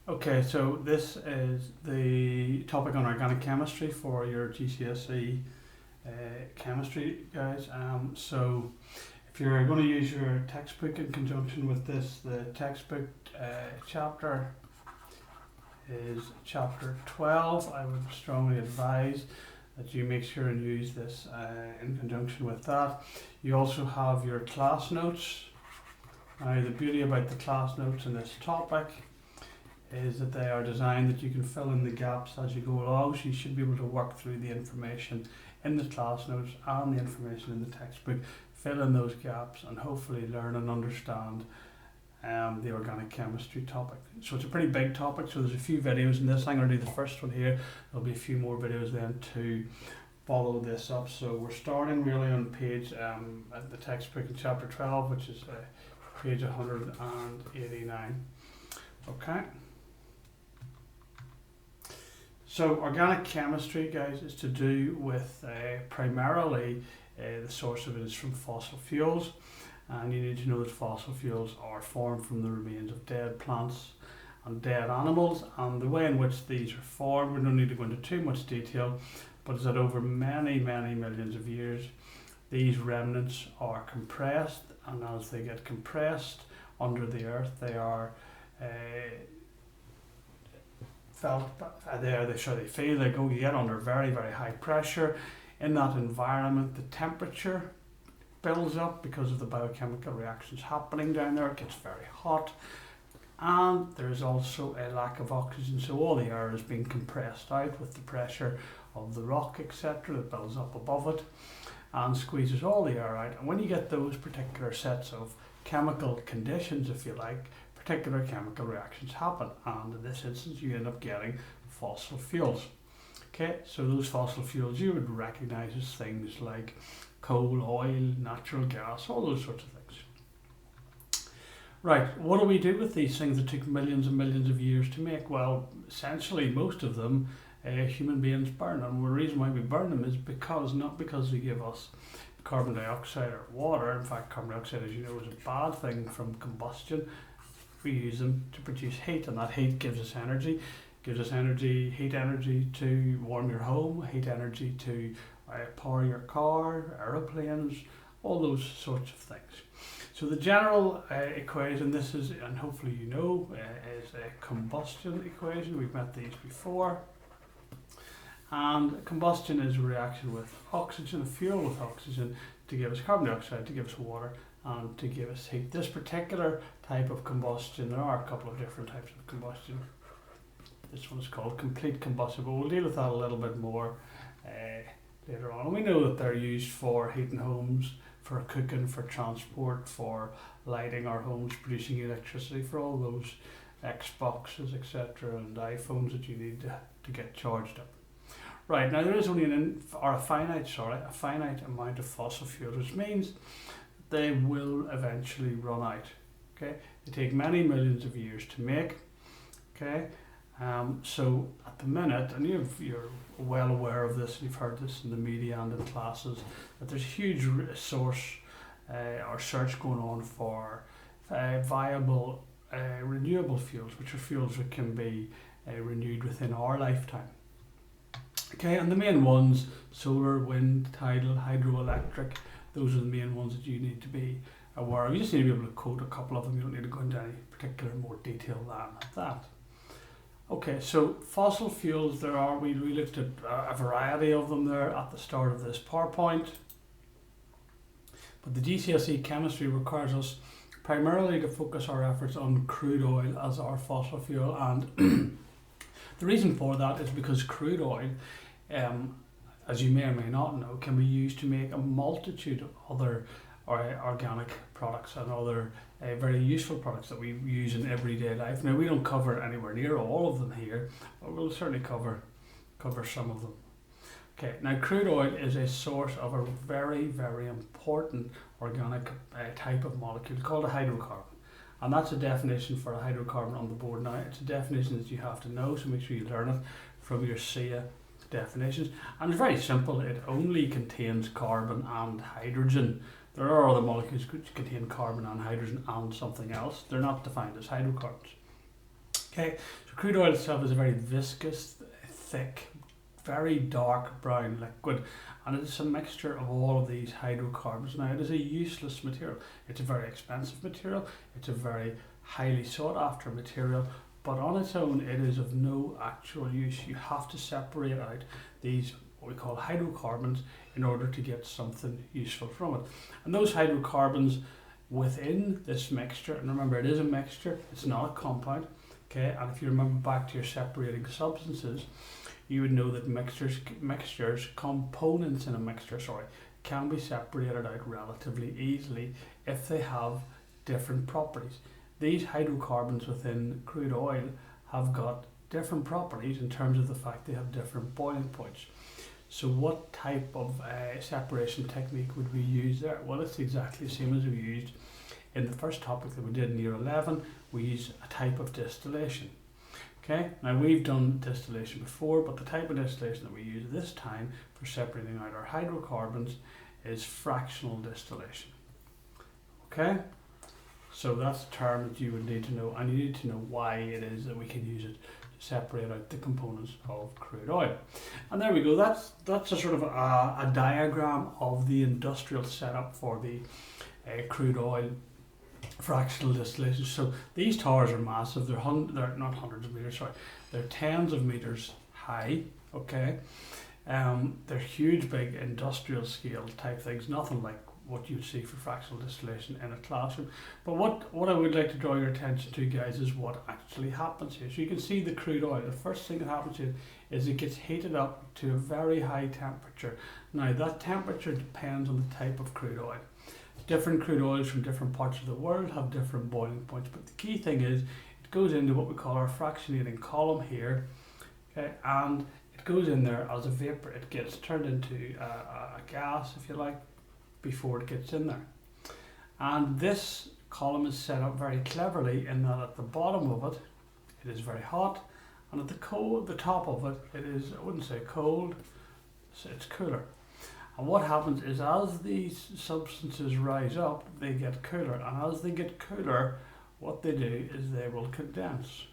Okay, so this is the topic on organic chemistry for your GCSE chemistry, guys. So if you're going to use your textbook in conjunction with this, the textbook chapter is chapter 12. I would strongly advise that you make sure and use this in conjunction with that. You also have your class notes. Now, the beauty about the class notes in this topic is that they are designed that you can fill in the gaps as you go along, so you should be able to work through the information in the class notes and the information in the textbook, fill in those gaps and hopefully learn and understand the organic chemistry topic. So it's a pretty big topic, so there's a few videos in this. I'm going to do the first one here. There'll be a few more videos then to follow this up. So we're starting really on page at the textbook in chapter 12, which is page 189. Okay. So organic chemistry, guys, is to do with primarily the source of it is from fossil fuels, and you need to know that fossil fuels are formed from the remains of dead plants and dead animals, and the way in which these are formed, we don't need to go into too much detail, but is that over many millions of years these remnants are compressed, and as they get compressed under the earth they are you get under very high pressure. In that environment, the temperature builds up because of the biochemical reactions happening down there. It gets very hot, and there's also a lack of oxygen, so all the air is being compressed out with the pressure of the rock, etc., that builds up above it and squeezes all the air out. And when you get those particular sets of chemical conditions, if you like, particular chemical reactions happen, and in this instance you end up getting fossil fuels. Okay, so those fossil fuels you would recognize as things like coal, oil, natural gas, all those sorts of things. Right, what do we do with these things that took millions and millions of years to make? Well, essentially most of them human beings burn, and the reason why we burn them is not because they give us carbon dioxide or water. In fact, carbon dioxide, as you know, is a bad thing from combustion. We use them to produce heat, and that heat gives us energy. Heat energy to warm your home, heat energy to power your car, aeroplanes, all those sorts of things. So the general equation, this is, and hopefully you know, is a combustion equation. We've met these before. And combustion is a reaction with oxygen, a fuel with oxygen, to give us carbon dioxide, to give us water, and to give us heat. This particular type of combustion, there are a couple of different types of combustion. This one is called complete combustion, but we'll deal with that a little bit more later on. And we know that they're used for heating homes, for cooking, for transport, for lighting our homes, producing electricity, for all those Xboxes, etc., and iPhones that you need to get charged up. Right, now there is only a finite amount of fossil fuel, which means they will eventually run out. Okay, they take many millions of years to make. Okay, so at the minute, and you're well aware of this, you've heard this in the media and in classes, that there's a huge source or search going on for viable renewable fuels, which are fuels that can be renewed within our lifetime. Okay, and the main ones, solar, wind, tidal, hydroelectric, those are the main ones that you need to be aware of. You just need to be able to quote a couple of them. You don't need to go into any particular more detail than that. Okay, so fossil fuels, we looked at a variety of them there at the start of this PowerPoint. But the GCSE chemistry requires us primarily to focus our efforts on crude oil as our fossil fuel, and the reason for that is because crude oil, as you may or may not know, can be used to make a multitude of other organic products and other very useful products that we use in everyday life. Now, we don't cover anywhere near all of them here, but we'll certainly cover some of them. Okay, now crude oil is a source of a very important organic type of molecule called a hydrocarbon. And that's a definition for a hydrocarbon on the board now. It's a definition that you have to know, so make sure you learn it from your SIA definitions. And it's very simple. It only contains carbon and hydrogen. There are other molecules which contain carbon and hydrogen and something else. They're not defined as hydrocarbons. Okay, so crude oil itself is a very viscous, thick, very dark brown liquid, and it is a mixture of all of these hydrocarbons. Now, it is a useless material. It's a very expensive material. It's a very highly sought after material, but on its own, it is of no actual use. You have to separate out these what we call hydrocarbons in order to get something useful from it. And those hydrocarbons within this mixture, and remember, it is a mixture, it's not a compound. Okay, and if you remember back to your separating substances, you would know that components in a mixture, can be separated out relatively easily if they have different properties. These hydrocarbons within crude oil have got different properties in terms of the fact they have different boiling points. So what type of separation technique would we use there? Well, it's exactly the same as we used in the first topic that we did in year 11. We use a type of distillation. Okay, now we've done distillation before, but the type of distillation that we use this time for separating out our hydrocarbons is fractional distillation. Okay, so that's a term that you would need to know, and you need to know why it is that we can use it to separate out the components of crude oil. And there we go, that's a sort of a diagram of the industrial setup for the crude oil fractional distillation. So these towers are massive. They're not hundreds of meters. They're tens of meters high. Okay, they're huge, big industrial scale type things. Nothing like what you'd see for fractional distillation in a classroom. But what I would like to draw your attention to, guys, is what actually happens here. So you can see the crude oil. The first thing that happens here is it gets heated up to a very high temperature. Now that temperature depends on the type of crude oil. Different crude oils from different parts of the world have different boiling points, but the key thing is it goes into what we call our fractionating column here, okay, and it goes in there as a vapor. It gets turned into a gas, if you like, before it gets in there. And this column is set up very cleverly in that at the bottom of it, it is very hot, and at the top of it, it is, I wouldn't say cold, it's cooler. And what happens is as these substances rise up, they get cooler. And as they get cooler, what they do is they will condense.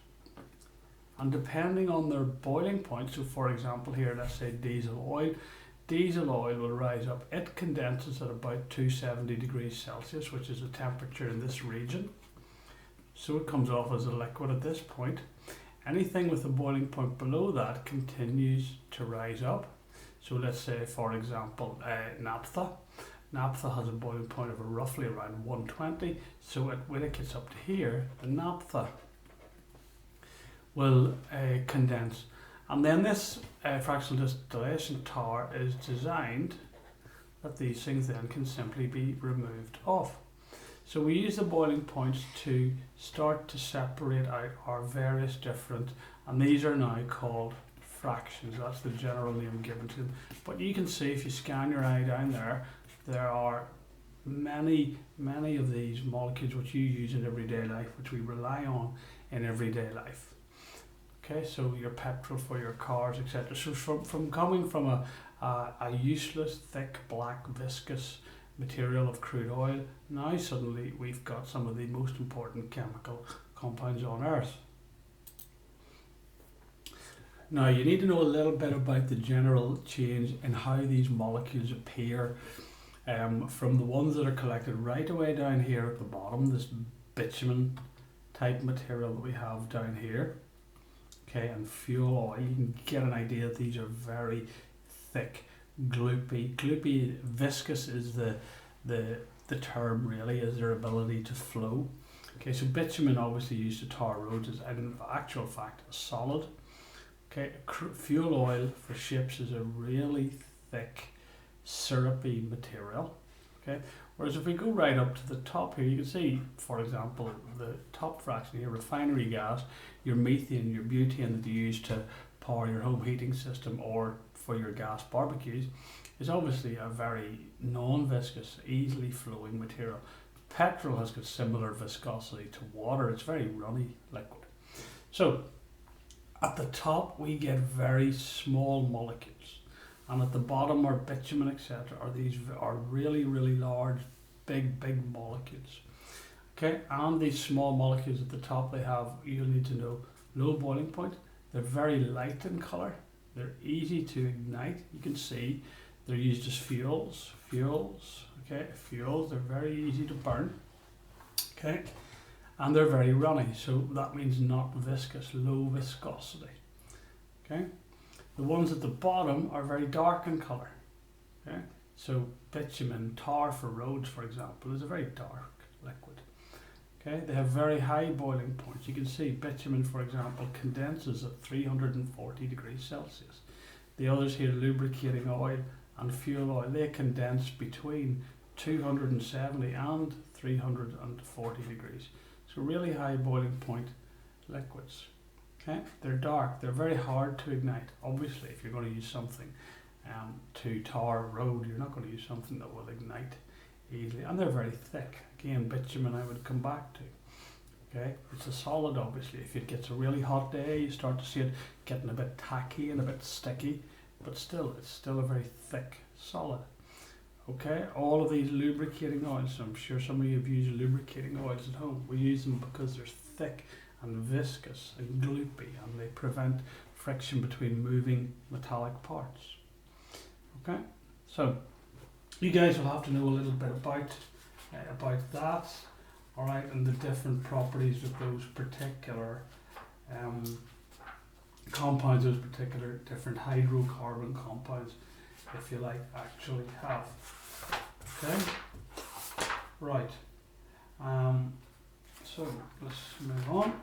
And depending on their boiling point, so for example here, let's say diesel oil will rise up. It condenses at about 270 degrees Celsius, which is the temperature in this region. So it comes off as a liquid at this point. Anything with a boiling point below that continues to rise up. So let's say, for example, naphtha. Naphtha has a boiling point of roughly around 120. So when it gets up to here, the naphtha will condense. And then this fractional distillation tower is designed that these things then can simply be removed off. So we use the boiling points to start to separate out our various different, and these are now called fractions. That's the general name given to them. But you can see if you scan your eye down there are many of these molecules which you use in everyday life, which we rely on in everyday life. Okay, so your petrol for your cars, etc. So from coming from a useless, thick, black, viscous material of crude oil, now suddenly we've got some of the most important chemical compounds on Earth. Now you need to know a little bit about the general change in how these molecules appear from the ones that are collected right away down here at the bottom, this bitumen type material that we have down here, okay, and fuel oil. You can get an idea that these are very thick, gloopy, viscous is the term really, is their ability to flow. Okay, so bitumen obviously used to tar roads is in actual fact a solid. Okay, fuel oil for ships is a really thick, syrupy material. Okay, whereas if we go right up to the top here, you can see, for example, the top fraction here, refinery gas, your methane, your butane that you use to power your home heating system or for your gas barbecues, is obviously a very non-viscous, easily flowing material. Petrol has got similar viscosity to water. It's very runny liquid. So at the top we get very small molecules, and at the bottom, our bitumen, etc., are really large, big molecules. Okay, and these small molecules at the top, you'll need to know low boiling point. They're very light in colour. They're easy to ignite. You can see they're used as fuels. Okay, fuels. They're very easy to burn. Okay, and they're very runny. So that means not viscous, low viscosity. Okay, the ones at the bottom are very dark in colour. Okay, so bitumen, tar for roads, for example, is a very dark liquid. Okay, they have very high boiling points. You can see bitumen, for example, condenses at 340 degrees Celsius. The others here, lubricating oil and fuel oil, they condense between 270 and 340 degrees. So really high boiling point liquids. Okay, they're dark. They're very hard to ignite. Obviously, if you're going to use something to tar a road, you're not going to use something that will ignite easily. And they're very thick. Again, bitumen I would come back to. Okay, it's a solid. Obviously, if it gets a really hot day, you start to see it getting a bit tacky and a bit sticky, but still, it's still a very thick solid. Okay, all of these lubricating oils, I'm sure some of you have used lubricating oils at home. We use them because they're thick and viscous and gloopy, and they prevent friction between moving metallic parts. Okay, so you guys will have to know a little bit about that, all right, and the different properties of those particular compounds, those particular different hydrocarbon compounds, if you like, actually have. Okay, right. So let's move on.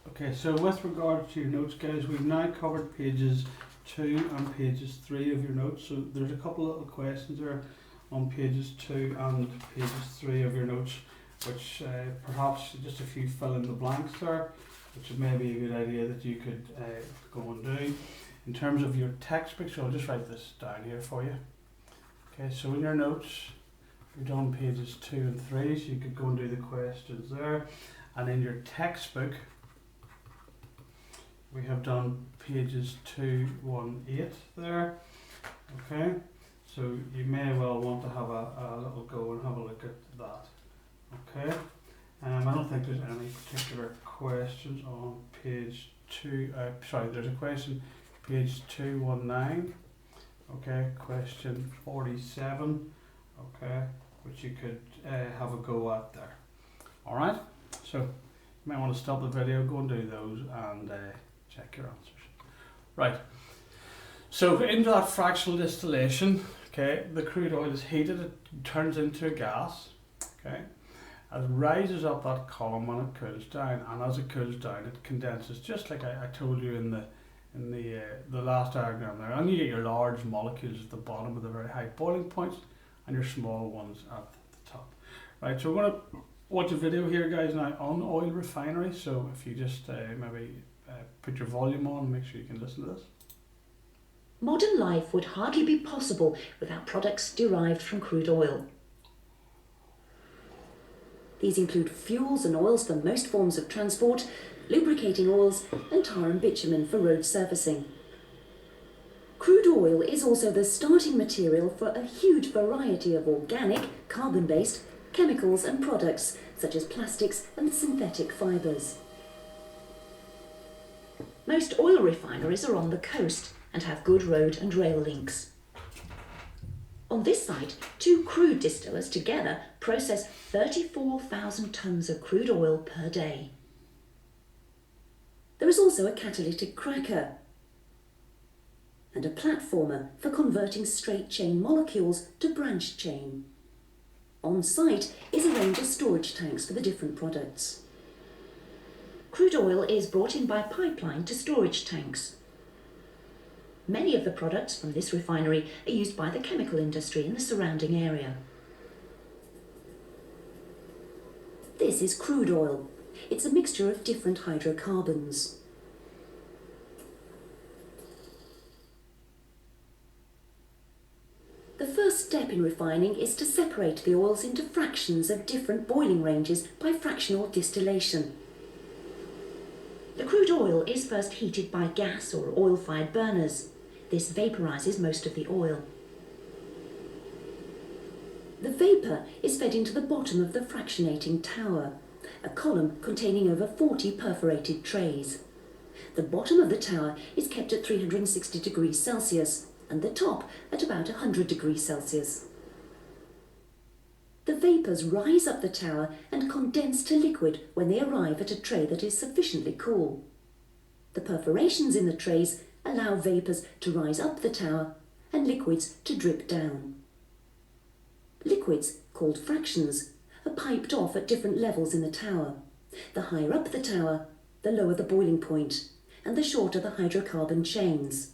Okay, so with regard to your notes, guys, we've now covered pages 2 and pages 3 of your notes. So there's a couple of little questions there on pages 2 and pages 3 of your notes, which perhaps just a few fill in the blanks there, which may be a good idea that you could go and do. In terms of your textbook, so I'll just write this down here for you. Okay, so in your notes, you've done pages 2 and 3, so you could go and do the questions there. And in your textbook, we have done pages 218 there. Okay, so you may well want to have a little go and have a look at that. Okay, I don't think there's any particular questions on page 2. Sorry, there's a question, page 219. Okay, question 47. Okay, which you could have a go at there. All right, so you might want to stop the video, go and do those, and check your answers. Right, so into that fractional distillation, okay, the crude oil is heated, it turns into a gas, okay, it rises up that column when it cools down, and as it cools down it condenses, just like I told you in the last diagram there, and you get your large molecules at the bottom with the very high boiling points and your small ones at the top. Right, so we're going to watch a video here, guys, now on oil refinery, so if you just maybe put your volume on and make sure you can listen to this. Modern life would hardly be possible without products derived from crude oil. These include fuels and oils for most forms of transport, lubricating oils, and tar and bitumen for road surfacing. Crude oil is also the starting material for a huge variety of organic, carbon-based chemicals and products, such as plastics and synthetic fibres. Most oil refineries are on the coast and have good road and rail links. On this site, 2 crude distillers together process 34,000 tonnes of crude oil per day. There is also a catalytic cracker and a platformer for converting straight chain molecules to branched chain. On site is a range of storage tanks for the different products. Crude oil is brought in by pipeline to storage tanks. Many of the products from this refinery are used by the chemical industry in the surrounding area. This is crude oil. It's a mixture of different hydrocarbons. The first step in refining is to separate the oils into fractions of different boiling ranges by fractional distillation. The crude oil is first heated by gas or oil-fired burners. This vaporizes most of the oil. The vapour is fed into the bottom of the fractionating tower, a column containing over 40 perforated trays. The bottom of the tower is kept at 360 degrees Celsius and the top at about 100 degrees Celsius. The vapours rise up the tower and condense to liquid when they arrive at a tray that is sufficiently cool. The perforations in the trays allow vapours to rise up the tower and liquids to drip down. Liquids, called fractions, are piped off at different levels in the tower. The higher up the tower, the lower the boiling point, and the shorter the hydrocarbon chains.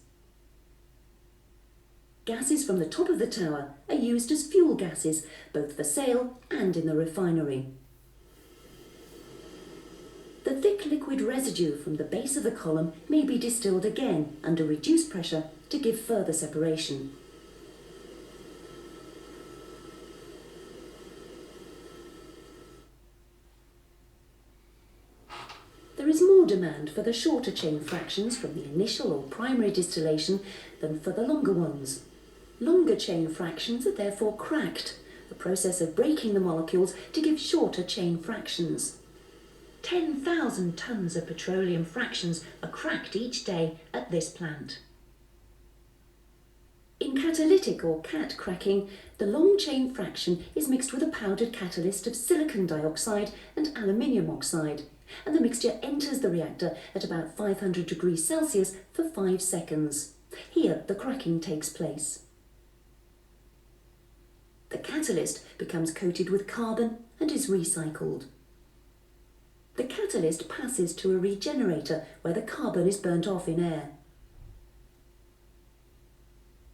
Gases from the top of the tower are used as fuel gases, both for sale and in the refinery. The thick liquid residue from the base of the column may be distilled again under reduced pressure to give further separation. There is more demand for the shorter chain fractions from the initial or primary distillation than for the longer ones. Longer chain fractions are therefore cracked, the process of breaking the molecules to give shorter chain fractions. 10,000 tonnes of petroleum fractions are cracked each day at this plant. In catalytic or CAT cracking, the long chain fraction is mixed with a powdered catalyst of silicon dioxide and aluminium oxide, and the mixture enters the reactor at about 500 degrees Celsius for 5 seconds. Here the cracking takes place. The catalyst becomes coated with carbon and is recycled. The catalyst passes to a regenerator where the carbon is burnt off in air.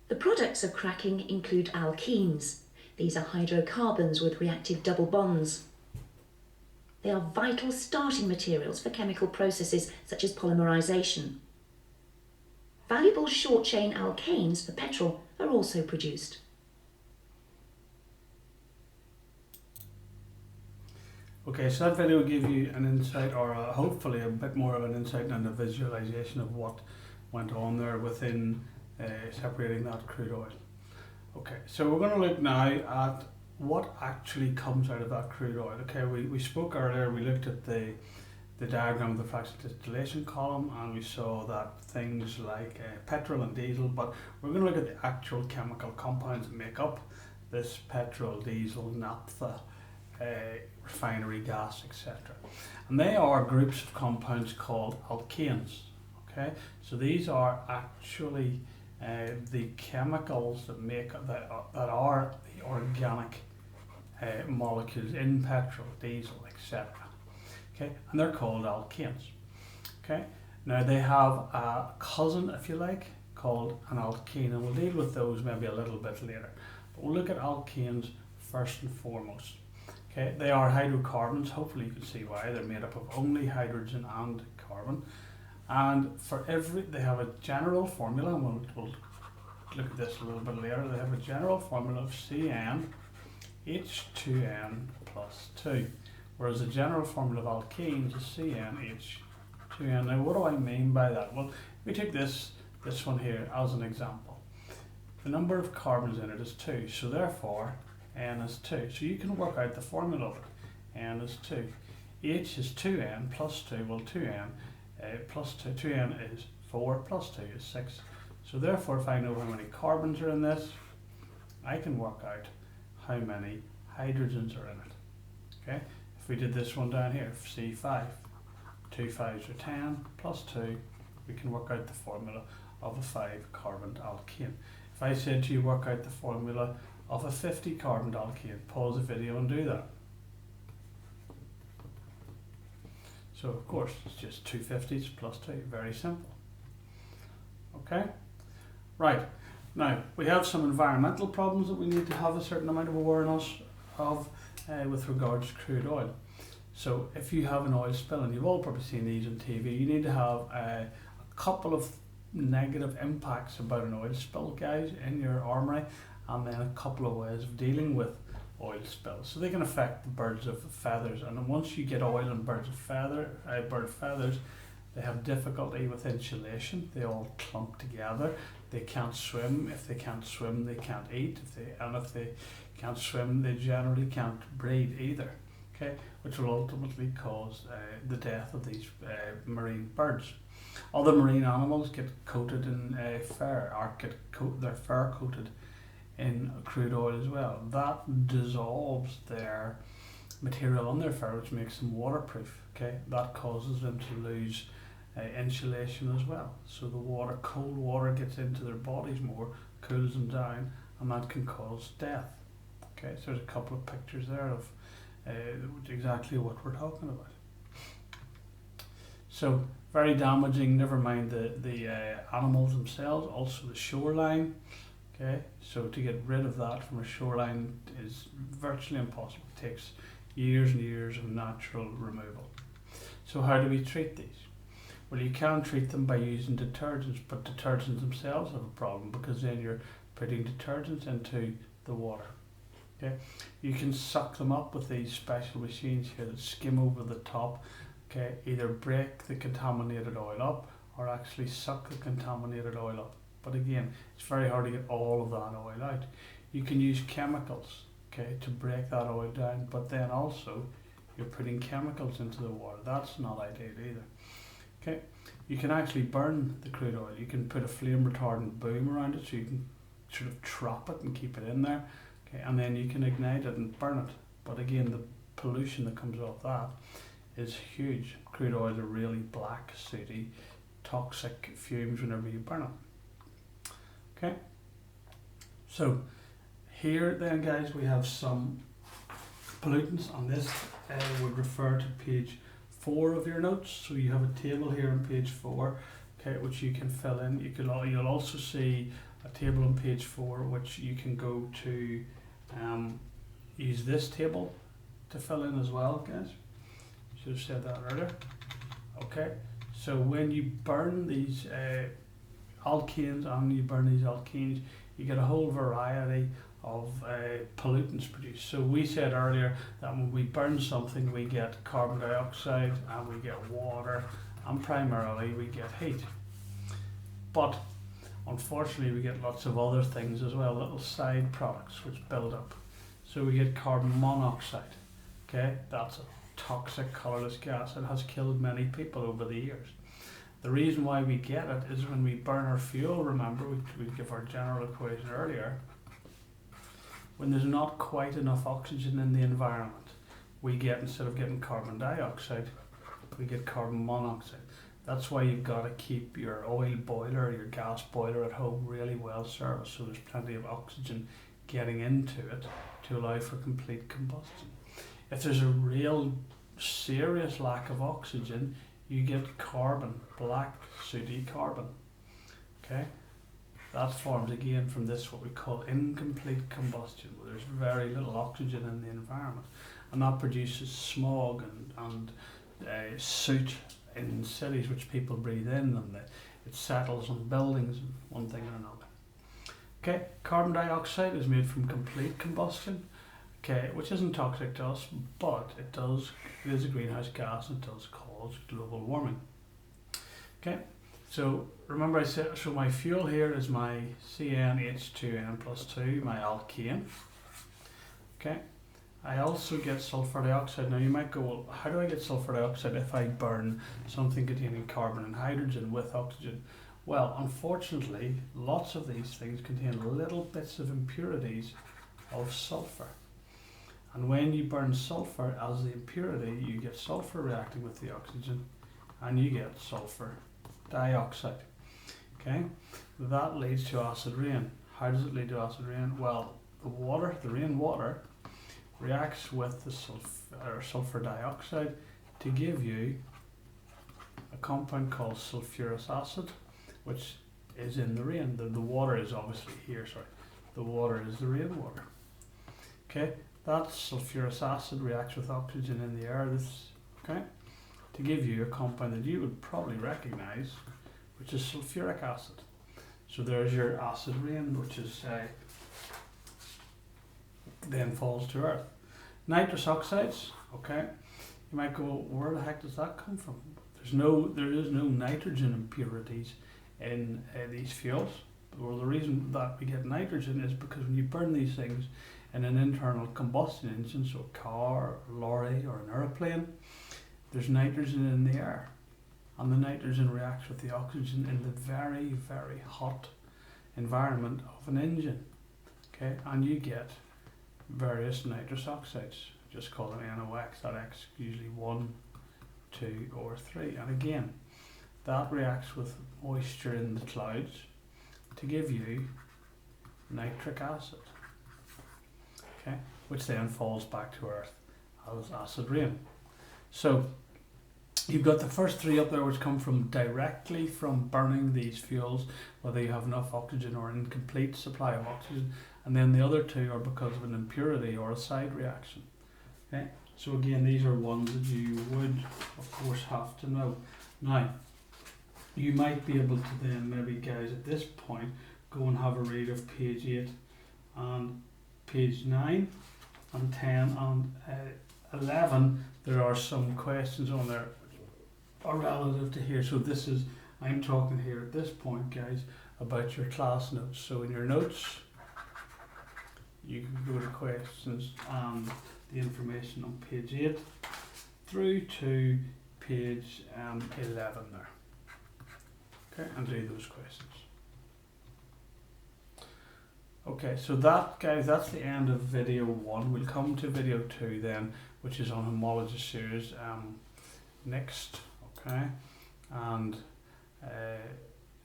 The products of cracking include alkenes. These are hydrocarbons with reactive double bonds. They are vital starting materials for chemical processes such as polymerization. Valuable short-chain alkanes for petrol are also produced. Okay, so that video will give you an insight, or hopefully a bit more of an insight and a visualization of what went on there within separating that crude oil. Okay, so we're going to look now at what actually comes out of that crude oil. Okay, we spoke earlier, we looked at the diagram of the fraction distillation column, and we saw that things like petrol and diesel, but we're going to look at the actual chemical compounds that make up this petrol, diesel, naphtha, refinery gas, etc. And they are groups of compounds called alkanes. Okay, so these are actually the chemicals that make that are the organic molecules in petrol, diesel, etc. Okay, and they're called alkanes. Okay, now they have a cousin, if you like, called an alkene, and we'll deal with those maybe a little bit later. But we'll look at alkanes first and foremost. Okay, they are hydrocarbons. Hopefully you can see why. They're made up of only hydrogen and carbon, and for every, they have a general formula, and we'll look at this a little bit later. They have a general formula of CnH2n plus 2, whereas the general formula of alkenes is CnH2n. Now what do I mean by that? Well, we take this one here as an example. The number of carbons in it is 2, so therefore N is 2. So you can work out the formula of it. N is 2. H is 2n plus 2, well 2n plus 2, 2n is 4 plus 2 is 6. So therefore, if I know how many carbons are in this, I can work out how many hydrogens are in it. Okay, if we did this one down here, C5, 2 5s are 10 plus 2, we can work out the formula of a 5-carbon alkane. If I said to you work out the formula of a 50-carbon alkane, pause the video and do that. So of course it's just 2 50s plus 2, very simple. Okay, right, now we have some environmental problems that we need to have a certain amount of awareness of with regards to crude oil. So if you have an oil spill, and you've all probably seen these on TV, you need to have a couple of negative impacts about an oil spill, guys, in your armoury, and then a couple of ways of dealing with oil spills. So they can affect the birds of feathers, and then once you get oil and bird feathers, They have difficulty with insulation. They all clump together. They can't swim. If they can't swim, they can't eat. If they can't swim, they generally can't breathe either. Okay, which will ultimately cause the death of these marine birds. Other marine animals get coated in fur, or their fur coated in crude oil as well. That dissolves their material on their fur, which makes them waterproof. Okay, that causes them to lose insulation as well. So the cold water gets into their bodies more, cools them down, and that can cause death. Okay, so there's a couple of pictures there of exactly what we're talking about. So very damaging, never mind the animals themselves, also the shoreline. Okay, so to get rid of that from a shoreline is virtually impossible. It takes years and years of natural removal. So how do we treat these? Well, you can treat them by using detergents, but detergents themselves have a problem, because then you're putting detergents into the water. Okay, you can suck them up with these special machines here that skim over the top. Okay, either break the contaminated oil up or actually suck the contaminated oil up. But again, it's very hard to get all of that oil out. You can use chemicals, okay, to break that oil down, but then also you're putting chemicals into the water. That's not ideal either. Okay, you can actually burn the crude oil. You can put a flame retardant boom around it so you can sort of trap it and keep it in there. Okay, and then you can ignite it and burn it. But again, the pollution that comes off that is huge. Crude oils are really black, sooty, toxic fumes whenever you burn it. Okay, so here then, guys, we have some pollutants, and this would refer to page 4 of your notes. So you have a table here on page 4, okay, which you can fill in. You'll also see a table on page 4 which you can go to use this table to fill in as well, guys. Should have said that earlier. Okay, so when you burn these alkanes and you burn these alkenes, you get a whole variety of pollutants produced. So we said earlier that when we burn something, we get carbon dioxide and we get water, and primarily we get heat. But unfortunately we get lots of other things as well, little side products which build up. So we get carbon monoxide. Okay, that's a toxic colourless gas. It has killed many people over the years. The reason why we get it is when we burn our fuel, remember we give our general equation earlier, when there's not quite enough oxygen in the environment, we get, instead of getting carbon dioxide, we get carbon monoxide. That's why you've got to keep your oil boiler, your gas boiler at home really well serviced, so there's plenty of oxygen getting into it to allow for complete combustion. If there's a real serious lack of oxygen, you get carbon, black sooty carbon. Okay, that forms again from this what we call incomplete combustion, where there's very little oxygen in the environment, and that produces smog and soot in cities which people breathe in, and it settles on buildings and one thing or another. Okay, carbon dioxide is made from complete combustion, okay, which isn't toxic to us, but it is a greenhouse gas and it does cause global warming. Okay, so remember I said, so my fuel here is my CnH2n plus 2, my alkane. Okay, I also get sulfur dioxide. Now you might go, well, how do I get sulfur dioxide if I burn something containing carbon and hydrogen with oxygen? Well, unfortunately, lots of these things contain little bits of impurities of sulfur. And when you burn sulfur as the impurity, you get sulfur reacting with the oxygen and you get sulfur dioxide. Okay, that leads to acid rain. How does it lead to acid rain? Well, the rainwater reacts with the sulfur dioxide to give you a compound called sulfurous acid, which is in the rain. The water is obviously here, sorry. The water is the rainwater. Okay, that sulfurous acid reacts with oxygen in the air, to give you a compound that you would probably recognize, which is sulfuric acid. So there's your acid rain, which is then falls to earth. Nitrous oxides, okay. You might go, where the heck does that come from? there is no nitrogen impurities in these fuels. Well, the reason that we get nitrogen is because when you burn these things in an internal combustion engine, so a car, a lorry, or an aeroplane, there's nitrogen in the air, and the nitrogen reacts with the oxygen in the very, very hot environment of an engine. Okay, and you get various nitrous oxides. Just call them NOx. That X is usually 1, 2, or 3. And again, that reacts with moisture in the clouds to give you nitric acid, okay, which then falls back to Earth as acid rain. So you've got the first 3 up there, which come from directly from burning these fuels, whether you have enough oxygen or an incomplete supply of oxygen, and then the other 2 are because of an impurity or a side reaction. Okay, so again, these are ones that you would, of course, have to know. Now, you might be able to then maybe, guys, at this point, go and have a read of page 8 and page 9 and 10 and 11. There are some questions on there are relative to here. So this is, I'm talking here at this point, guys, about your class notes. So in your notes, you can go to questions and the information on page 8 through to page 11 there. Okay, and do those questions. Okay, so that, guys, that's the end of video 1. We'll come to video 2 then, which is on Homologous Series next. Okay, and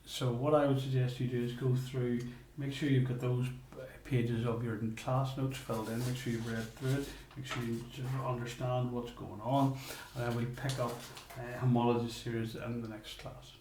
so what I would suggest you do is go through, make sure you've got those pages of your class notes filled in, make sure you've read through it, make sure you just understand what's going on, and then we'll pick up Homologous Series in the next class.